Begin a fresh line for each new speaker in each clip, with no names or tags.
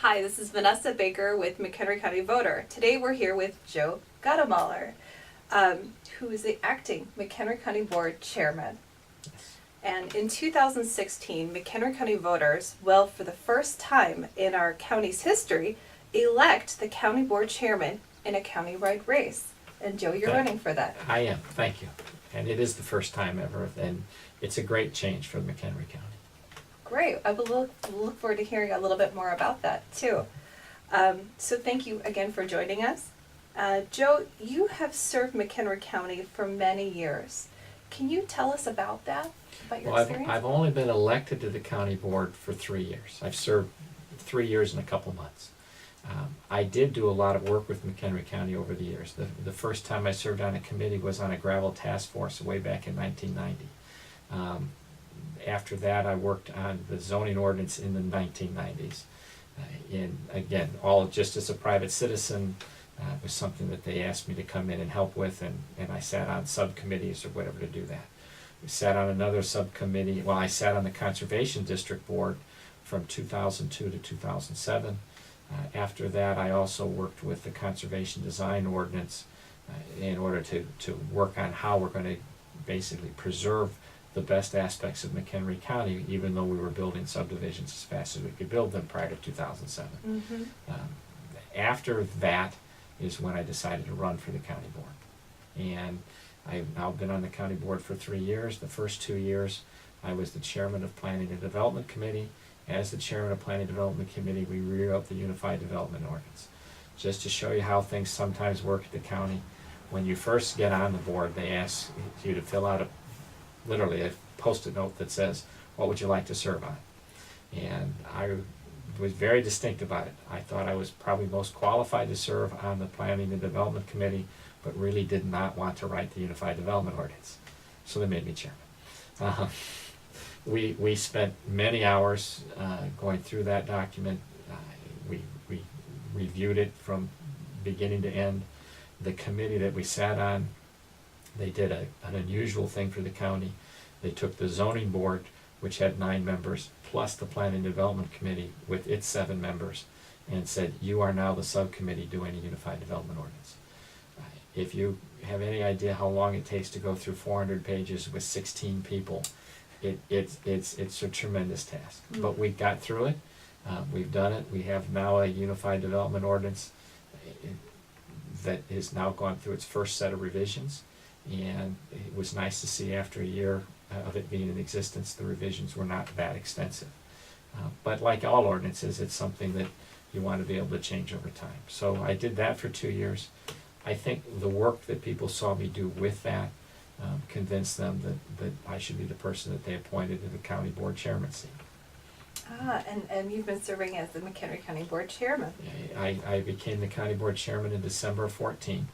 Hi, this is Vanessa Baker with McHenry County Voter. Today we're here with Joe Gottemoller, who is the acting McHenry County Board Chairman. And in 2016, McHenry County voters will, for the first time in our county's history, elect the county board chairman in a countywide race. And Joe, you're running for that.
I am, thank you. And it is the first time ever, and it's a great change for McHenry County.
Great. I will look forward to hearing a little bit more about that too. So thank you again for joining us. Joe, you have served McHenry County for many years. Can you tell us about that, about your experience?
I've only been elected to the county board for 3 years. I've served 3 years and a couple months. I did do a lot of work with McHenry County over the years. The first time I served on a committee was on a gravel task force way back in 1990. After that, I worked on the zoning ordinance in the 1990s. And again, all just as a private citizen, it was something that they asked me to come in and help with, and I sat on subcommittees or whatever to do that. We sat on another subcommittee. Well, I sat on the Conservation District Board from 2002 to 2007. After that, I also worked with the Conservation Design Ordinance in order to work on how we're going to basically preserve the best aspects of McHenry County, even though we were building subdivisions as fast as we could build them prior to 2007.
Mm-hmm.
After that is when I decided to run for the county board. And I've now been on the county board for 3 years. The first 2 years, I was the chairman of Planning and Development Committee. As the chairman of Planning and Development Committee, we rewrote the Unified Development Ordinance. Just to show you how things sometimes work at the county, when you first get on the board, they ask you to fill out literally a post-it note that says, what would you like to serve on? And I was very distinct about it. I thought I was probably most qualified to serve on the Planning and Development Committee, but really did not want to write the Unified Development Ordinance. So they made me chairman. We spent many hours going through that document. We reviewed it from beginning to end. The committee that we sat on, they did an unusual thing for the county. They took the zoning board, which had 9 members, plus the Planning and Development Committee with its 7 members, and said, you are now the subcommittee doing a Unified Development Ordinance. If you have any idea how long it takes to go through 400 pages with 16 people, it's a tremendous task. Mm-hmm. But we got through it. We've done it. We have now a Unified Development Ordinance that has now gone through its first set of revisions. And it was nice to see after a year of it being in existence, the revisions were not that extensive. But like all ordinances, it's something that you want to be able to change over time. So I did that for 2 years. I think the work that people saw me do with that convinced them that I should be the person that they appointed to the county board chairman seat.
And you've been serving as the McHenry County Board Chairman.
I became the county board chairman in December of 2014.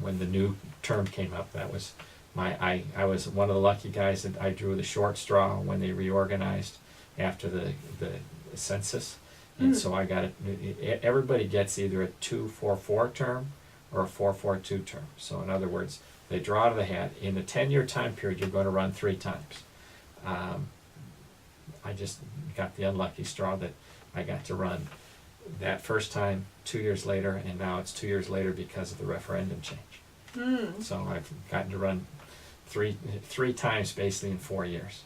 When the new term came up, that was I was one of the lucky guys that I drew the short straw when they reorganized after the census, and so I got it. Everybody gets either a 2-4-4 term or a 4-4-2 term. So in other words, they draw out of the hat. In a 10-year time period, you're going to run 3 times. I just got the unlucky straw that I got to run that first time 2 years later, and now it's 2 years later because of the referendum change. So I've gotten to run three times basically in 4 years.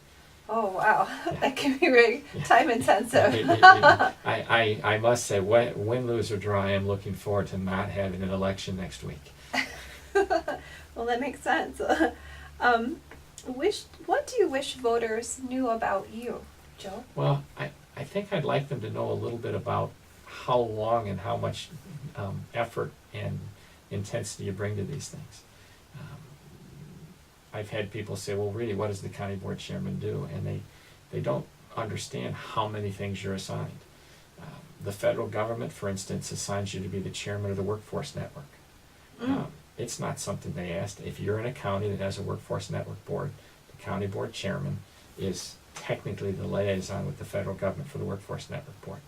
Oh wow, yeah. That can be very time intensive.
I must say, win, lose, or draw, I am looking forward to not having an election next week.
Well, that makes sense. What do you wish voters knew about you, Joe?
Well, I think I'd like them to know a little bit about how long and how much effort and intensity you bring to these things. I've had people say, well, really, what does the county board chairman do? And they don't understand how many things you're assigned. The federal government, for instance, assigns you to be the chairman of the workforce network. It's not something they asked. If you're in a county that has a workforce network board, the county board chairman is technically the liaison with the federal government for the workforce network board.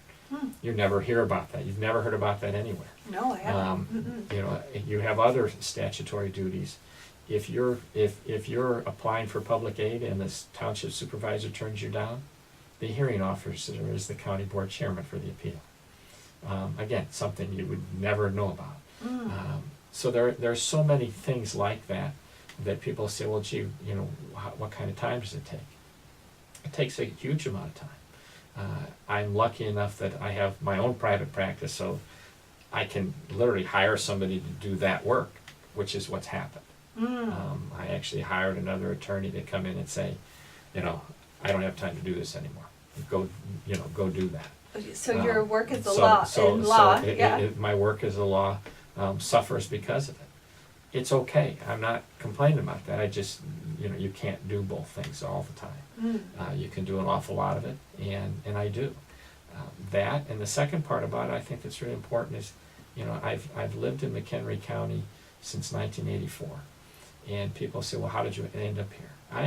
You never hear about that. You've never heard about that anywhere.
No, I haven't.
You know, you have other statutory duties. If you're applying for public aid and the township supervisor turns you down, the hearing officer is the county board chairman for the appeal. Again, something you would never know about.
Mm.
So there's so many things like that that people say, well, gee, you know, what kind of time does it take? It takes a huge amount of time. I'm lucky enough that I have my own private practice, so I can literally hire somebody to do that work, which is what's happened.
Mm.
I actually hired another attorney to come in and say, you know, I don't have time to do this anymore. Go, you know, go do that.
So your work as a
So-
law,
so-
in
so
law,
it-
yeah.
my work as a law suffers because of it. It's okay. I'm not complaining about that. I just, you know, you can't do both things all the time.
Mm.
You can do an awful lot of it, and I do. That, and the second part about it, I think that's really important is, you know, I've lived in McHenry County since 1984, and people say, well, how did you end up here? I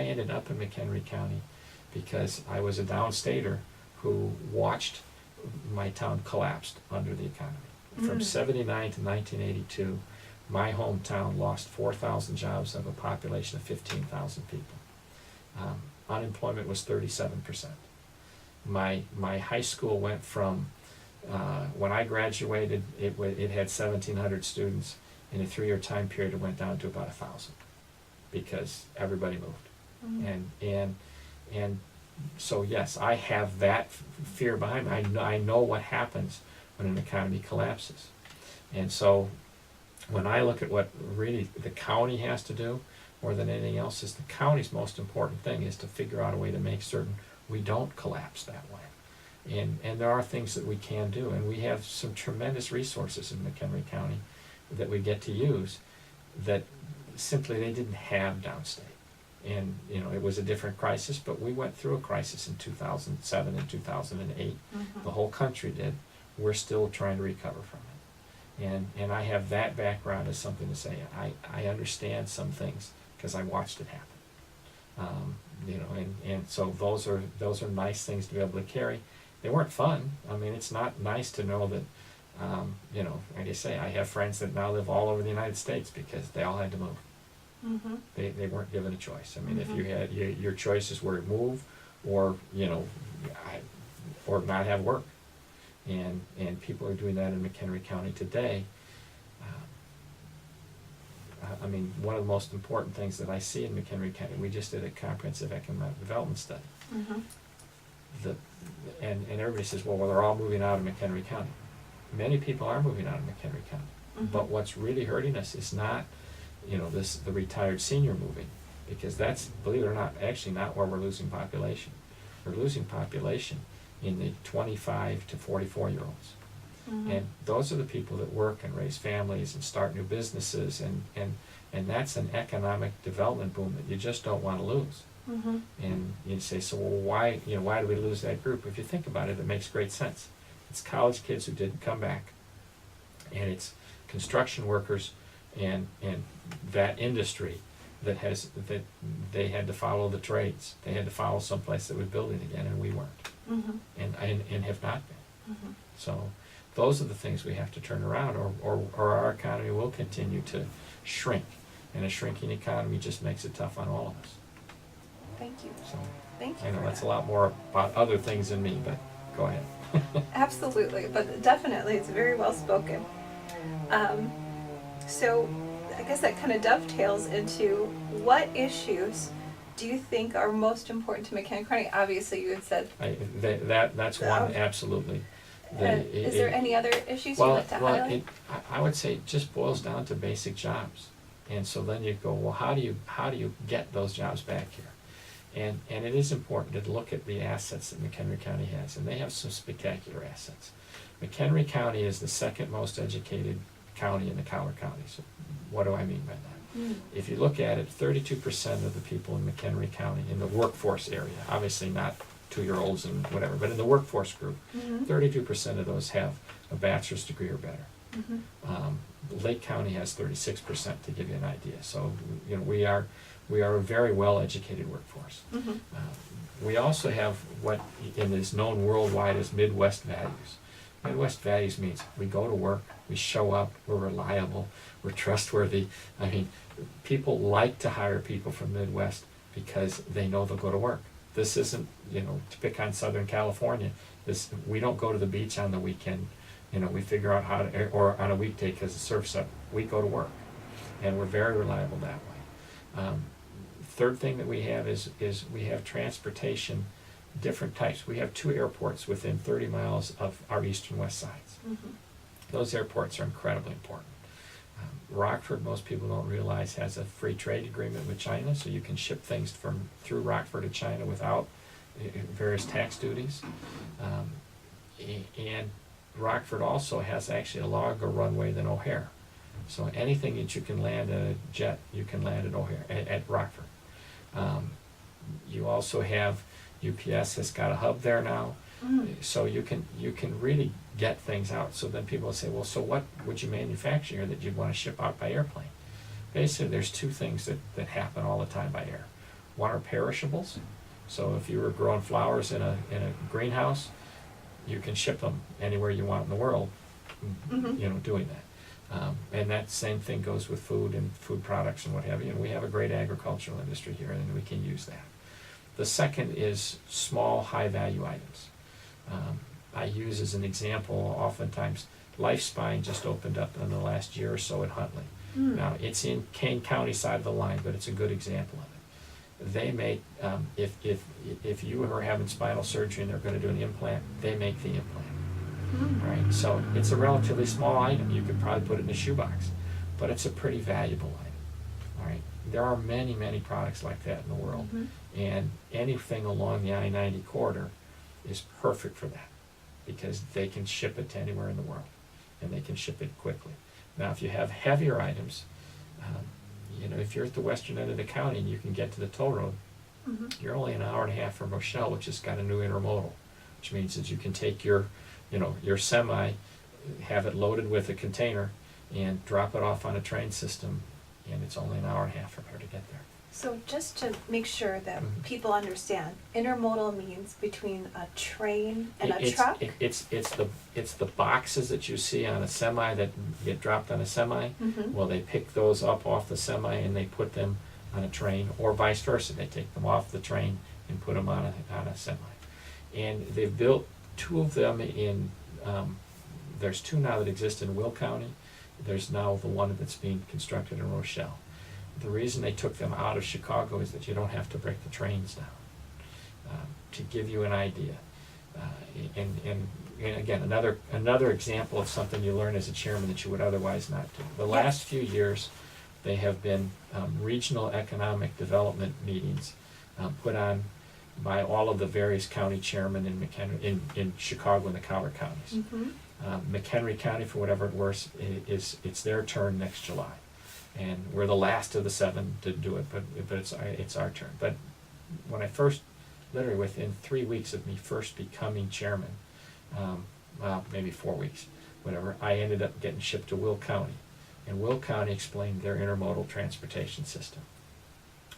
ended up in McHenry County because I was a downstater who watched my town collapsed under the economy. From
Mm.
79 to 1982, my hometown lost 4,000 jobs of a population of 15,000 people. Unemployment was 37%. My high school went from, when I graduated, it had 1,700 students. In a 3-year time period, it went down to about 1,000 because everybody moved.
Mm.
And so yes, I have that fear behind me. I know what happens when an economy collapses. And so when I look at what really the county has to do, more than anything else, is the county's most important thing is to figure out a way to make certain we don't collapse that way. And there are things that we can do, and we have some tremendous resources in McHenry County that we get to use that simply they didn't have downstate. And, you know, it was a different crisis, but we went through a crisis in 2007 and 2008.
Mhm.
The whole country did. We're still trying to recover from it. And I have that background as something to say. I understand some things because I watched it happen. You know, and so those are nice things to be able to carry. They weren't fun. I mean, it's not nice to know that, you know, like I say, I have friends that now live all over the United States because they all had to move.
Mhm.
They weren't given a choice. I mean, if you
Mhm.
had, your choices were to move or, you know, or not have work. And people are doing that in McHenry County today. I mean, one of the most important things that I see in McHenry County, we just did a comprehensive economic development study.
Mhm.
And everybody says, well, they're all moving out of McHenry County. Many people are moving out of McHenry County.
Mhm.
But what's really hurting us is not, you know, the retired senior moving, because that's, believe it or not, actually not where we're losing population. We're losing population in the 25 to 44-year-olds.
Mhm.
And those are the people that work and raise families and start new businesses, and that's an economic development boom that you just don't want to lose.
Mhm.
And you say, so well, why do we lose that group? If you think about it, it makes great sense. It's college kids who didn't come back, and it's construction workers and that industry that they had to follow the trades. They had to follow someplace that was building again, and we weren't,
Mhm.
and have not been.
Mhm.
So those are the things we have to turn around, or our economy will continue to shrink, and a shrinking economy just makes it tough on all of us.
Thank you.
So
Thank you
I know
for
that's
that.
a lot more about other things than me, but go ahead.
Absolutely, but definitely it's very well spoken. So I guess that kind of dovetails into what issues do you think are most important to McHenry County? Obviously, you had said.
That's one, absolutely.
Is there any other issues you'd like to highlight?
I would say it just boils down to basic jobs. And so then you go, well, how do you get those jobs back here? And it is important to look at the assets that McHenry County has, and they have some spectacular assets. McHenry County is the second most educated county in the Collier County. So what do I mean by that?
Mm.
If you look at it, 32% of the people in McHenry County, in the workforce area, obviously not 2-year-olds and whatever, but in the workforce group,
Mhm.
32% of those have a bachelor's degree or better.
Mhm.
Lake County has 36%, to give you an idea. So, you know, we are a very well-educated workforce.
Mhm.
We also have what is known worldwide as Midwest values. Midwest values means we go to work, we show up, we're reliable, we're trustworthy. I mean, people like to hire people from Midwest because they know they'll go to work. This isn't, to pick on Southern California, we don't go to the beach on the weekend. We figure out how to, or on a weekday because the surf's up, we go to work. And we're very reliable that way. Third thing that we have is we have transportation, different types. We have 2 airports within 30 miles of our east and west sides.
Mm-hmm.
Those airports are incredibly important. Rockford, most people don't realize, has a free trade agreement with China, so you can ship things through Rockford to China without various tax duties. And Rockford also has actually a longer runway than O'Hare. So anything that you can land at a jet, you can land at O'Hare, at Rockford. You also have, UPS has got a hub there now. So you can really get things out. So then people will say, well, so what would you manufacture here that you'd want to ship out by airplane? Basically, there's 2 things that happen all the time by air. One are perishables. So if you were growing flowers in a greenhouse, you can ship them anywhere you want in the world, doing that. And that same thing goes with food and food products and what have you. And we have a great agricultural industry here, and we can use that. The second is small, high-value items. I use as an example, oftentimes, Lifespine just opened up in the last year or so at Huntley. Now, it's in Kane County side of the line, but it's a good example of it. They make, if you are having spinal surgery and they're going to do an implant, they make the implant. Right? So it's a relatively small item. You could probably put it in a shoebox, but it's a pretty valuable item. All right? There are many, many products like that in the world, and anything along the I-90 corridor is perfect for that because they can ship it to anywhere in the world, and they can ship it quickly. Now, if you have heavier items, if you're at the western end of the county and you can get to the toll road, you're only an hour and a half from Rochelle, which has got a new intermodal, which means that you can take your semi, have it loaded with a container, and drop it off on a train system, and it's only an hour and a half from here to get there.
So just to make sure that people understand, intermodal means between a train and a truck?
It's the boxes that you see on a semi that get dropped on a semi. Well, they pick those up off the semi and they put them on a train, or vice versa. They take them off the train and put them on a semi. And they've built 2 of them in, there's 2 now that exist in Will County. There's now the one that's being constructed in Rochelle. The reason they took them out of Chicago is that you don't have to break the trains down. To give you an idea, and again, another example of something you learn as a chairman that you would otherwise not do. The last few years, they have been regional economic development meetings put on by all of the various county chairmen in McHenry, in Chicago and the Collier counties. McHenry County, for whatever it was, it's their turn next July. And we're the last of the 7 to do it, but it's our turn. But when I first, literally within 3 weeks of me first becoming chairman, well, maybe 4 weeks, whatever, I ended up getting shipped to Will County. And Will County explained their intermodal transportation system.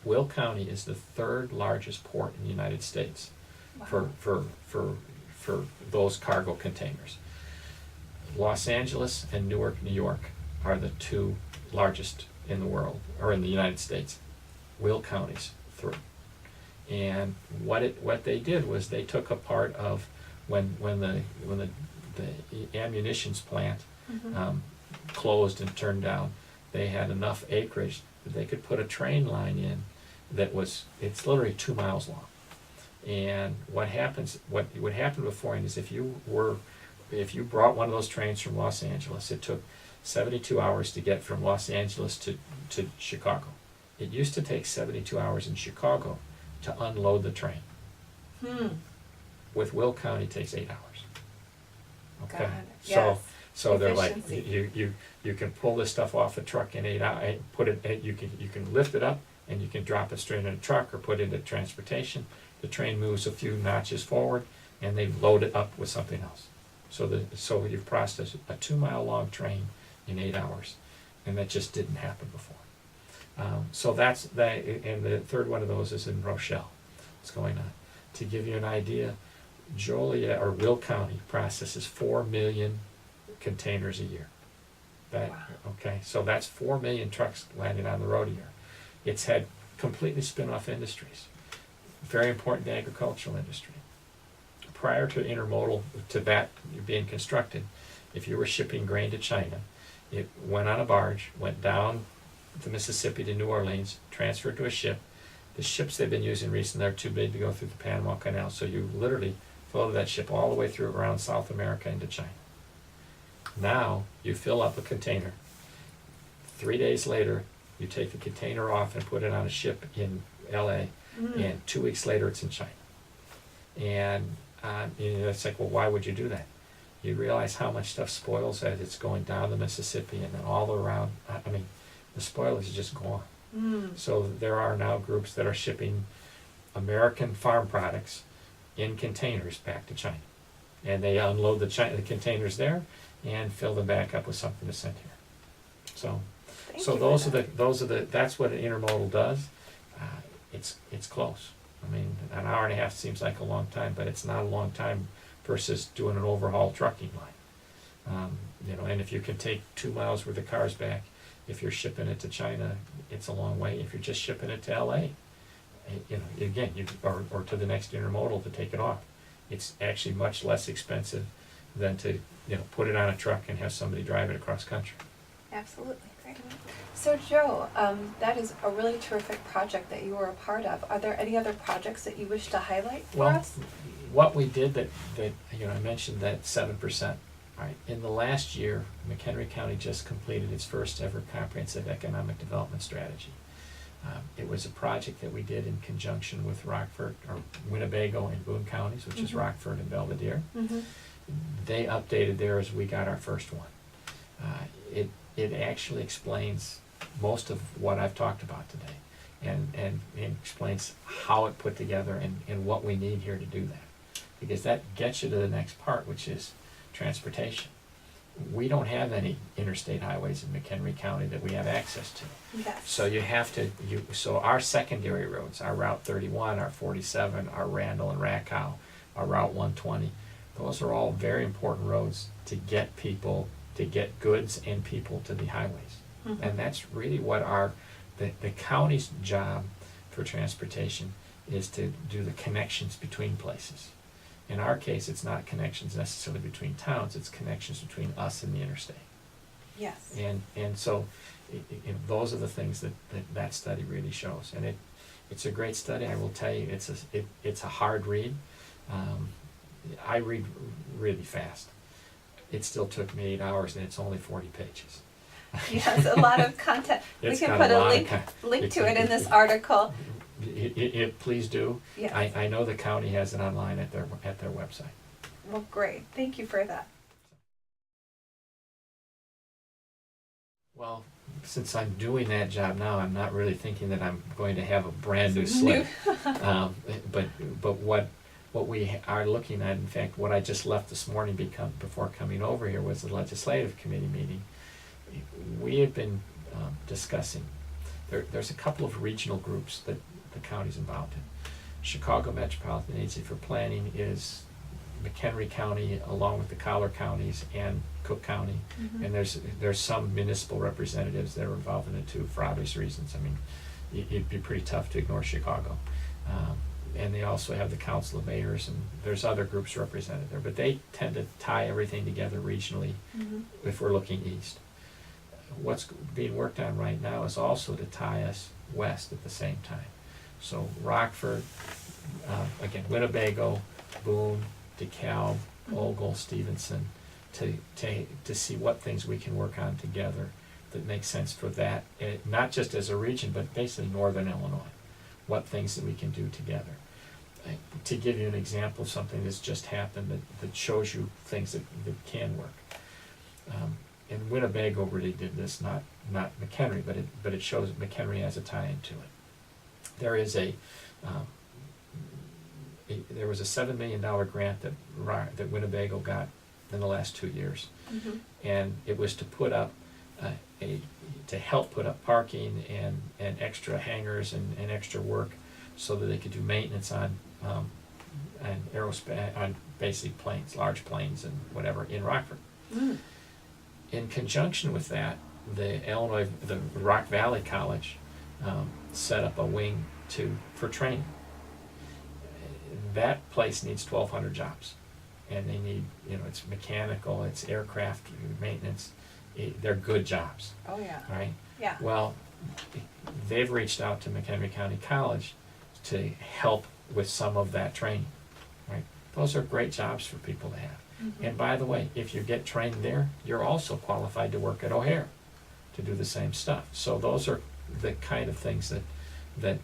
Will County is the 3rd largest port in the United States for those cargo containers. Los Angeles and Newark, New York are the 2 largest in the world, or in the United States. Will County's 3. And what they did was they took a part of when the ammunitions plant closed and turned down, they had enough acreage that they could put a train line in it's literally 2 miles long. And what would happen beforehand is if you brought one of those trains from Los Angeles, it took 72 hours to get from Los Angeles to Chicago. It used to take 72 hours in Chicago to unload the train. With Will County, it takes 8 hours. Okay, so they're like, you can pull this stuff off a truck in 8 hours. You can lift it up and you can drop it straight in a truck or put it into transportation. The train moves a few notches forward and they load it up with something else. So you've processed a 2 mile long train in 8 hours, and that just didn't happen before. So that's that, and the 3rd one of those is in Rochelle. What's going on? To give you an idea, Joliet or Will County processes 4 million containers a year. Okay, so that's 4 million trucks landing on the road a year. It's had completely spin-off industries. very important to the agricultural industry. Prior to intermodal, to that being constructed, if you were shipping grain to China, it went on a barge, went down the Mississippi to New Orleans, transferred to a ship. The ships they've been using recently are too big to go through the Panama Canal, so you literally floated that ship all the way through around South America into China. Now, you fill up a container. 3 days later, you take the container off and put it on a ship in LA, and 2 weeks later it's in China. And it's like, well, why would you do that? You realize how much stuff spoils as it's going down the Mississippi and then all around. I mean, the spoilage is just gone. So there are now groups that are shipping American farm products in containers back to China. And they unload the containers there and fill them back up with something to send here. So that's what an intermodal does. It's close. I mean, an hour and a half seems like a long time, but it's not a long time versus doing an overhaul trucking line. And if you can take 2 miles worth of cars back, if you're shipping it to China, it's a long way. If you're just shipping it to LA, or to the next intermodal to take it off, it's actually much less expensive than to put it on a truck and have somebody drive it across country.
Absolutely, great. So Joe, that is a really terrific project that you were a part of. Are there any other projects that you wish to highlight for us?
What we did that I mentioned that 7%. Right. In the last year, McHenry County just completed its first ever comprehensive economic development strategy. It was a project that we did in conjunction with Rockford, or Winnebago and Boone counties, which is Rockford and Belvedere. They updated theirs. We got our first one. It actually explains most of what I've talked about today, and explains how it put together and what we need here to do that, because that gets you to the next part, which is transportation. We don't have any interstate highways in McHenry County that we have access to.
Yes.
So you have to, so our secondary roads, our Route 31, our 47, our Randall and Rackow, our Route 120, those are all very important roads to get people, to get goods and people to the highways. And that's really what the county's job for transportation is, to do the connections between places. In our case, it's not connections necessarily between towns, it's connections between us and the interstate.
Yes.
And so those are the things that study really shows. And it's a great study. I will tell you, it's a hard read. I read really fast. It still took me 8 hours, and it's only 40 pages.
Yes, a lot of content. We can put a link to it in this article.
Please do.
Yes.
I know the county has it online at their website.
Well, great. Thank you for that.
Well, since I'm doing that job now, I'm not really thinking that I'm going to have a brand new slate. But what we are looking at, in fact, what I just left this morning before coming over here, was the legislative committee meeting. We have been discussing. There's a couple of regional groups that the county's involved in. Chicago Metropolitan Agency for Planning is McHenry County, along with the Collar counties and Cook County. And there's some municipal representatives that are involved in it too, for obvious reasons. I mean, it'd be pretty tough to ignore Chicago. And they also have the Council of Mayors, and there's other groups represented there. But they tend to tie everything together regionally if we're looking east. What's being worked on right now is also to tie us west at the same time. So Rockford, again, Winnebago, Boone, DeKalb, Ogle, Stevenson, to see what things we can work on together that make sense for that, not just as a region, but basically northern Illinois. What things that we can do together. To give you an example of something that's just happened that shows you things that can work. And Winnebago really did this, not McHenry, but it shows that McHenry has a tie into it. There is there was a $7 million grant that Winnebago got in the last 2 years, and it was to put up to help put up parking and extra hangars and extra work, so that they could do maintenance on aerospace, on basic planes, large planes and whatever in Rockford. In conjunction with that, the Rock Valley College set up a wing for training. that place needs 1,200 jobs. And they need, it's mechanical, it's aircraft maintenance, they're good jobs,
Oh, yeah.
right?
Yeah.
Well, they've reached out to McHenry County College to help with some of that training, right? Those are great jobs for people to have.
Mhm.
And by the way, if you get trained there, you're also qualified to work at O'Hare to do the same stuff. So those are the kind of things that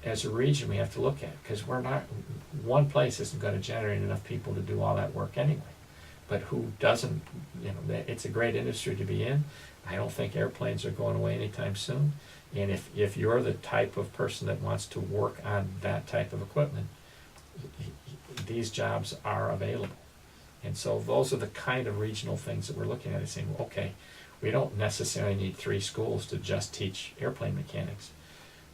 as a region we have to look at, because one place isn't going to generate enough people to do all that work anyway. But who doesn't, it's a great industry to be in. I don't think airplanes are going away anytime soon. And if you're the type of person that wants to work on that type of equipment, these jobs are available. And so those are the kind of regional things that we're looking at and saying, well, okay, we don't necessarily need 3 schools to just teach airplane mechanics,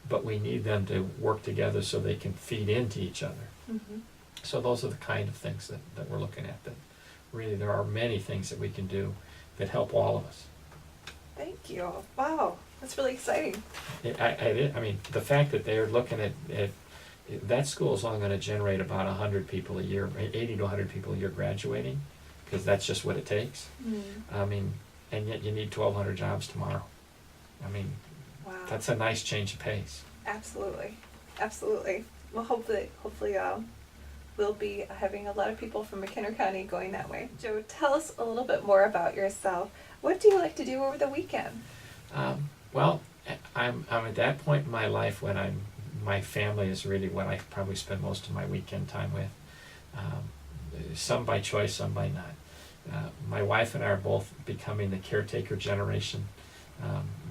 but we need them to work together so they can feed into each other.
Mhm.
So those are the kind of things that we're looking at, that really there are many things that we can do that help all of us.
Thank you. Wow, that's really exciting.
I mean, the fact that they're looking at that school is only going to generate about 100 people a year, 80 to 100 people a year graduating, because that's just what it takes.
Mm.
I mean, and yet you need 1,200 jobs tomorrow. I mean,
Wow.
that's a nice change of pace.
Absolutely, absolutely. Well, hopefully, we'll be having a lot of people from McHenry County going that way. Joe, tell us a little bit more about yourself. What do you like to do over the weekend?
Well, I'm at that point in my life when my family is really what I probably spend most of my weekend time with. Some by choice, some by not. My wife and I are both becoming the caretaker generation.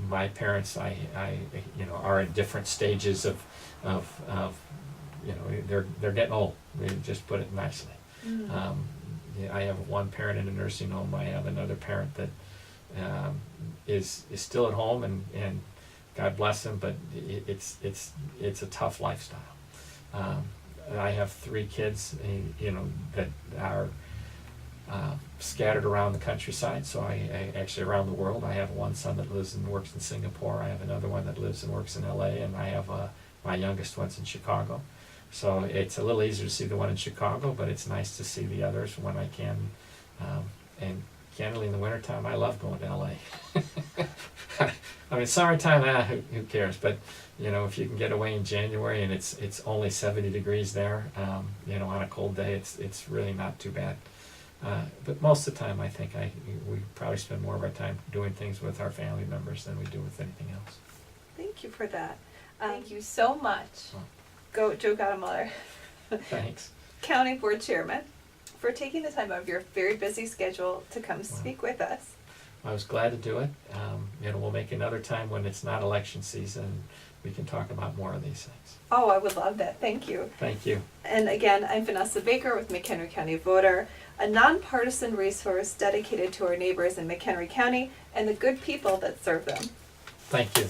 My parents, are at different stages of they're getting old. We just put it nicely.
Mm.
I have one parent in a nursing home. I have another parent that is still at home, and God bless him, but it's a tough lifestyle. I have 3 kids, that are scattered around the countryside, so I actually around the world. I have one son that lives and works in Singapore. I have another one that lives and works in LA, and I have my youngest one's in Chicago. So it's a little easier to see the one in Chicago, but it's nice to see the others when I can. And candidly, in the wintertime, I love going to LA. I mean, summertime, who cares? But if you can get away in January and it's only 70 degrees there, on a cold day, it's really not too bad. But most of the time, I think we probably spend more of our time doing things with our family members than we do with anything else.
Thank you for that. Thank you so much, Joe Gottemoller,
Thanks.
County Board Chairman, for taking the time out of your very busy schedule to come speak with us.
I was glad to do it. We'll make another time when it's not election season. We can talk about more of these things.
Oh, I would love that. Thank you.
Thank you.
And again, I'm Vanessa Baker with McHenry County Voter, a nonpartisan resource dedicated to our neighbors in McHenry County and the good people that serve them.
Thank you.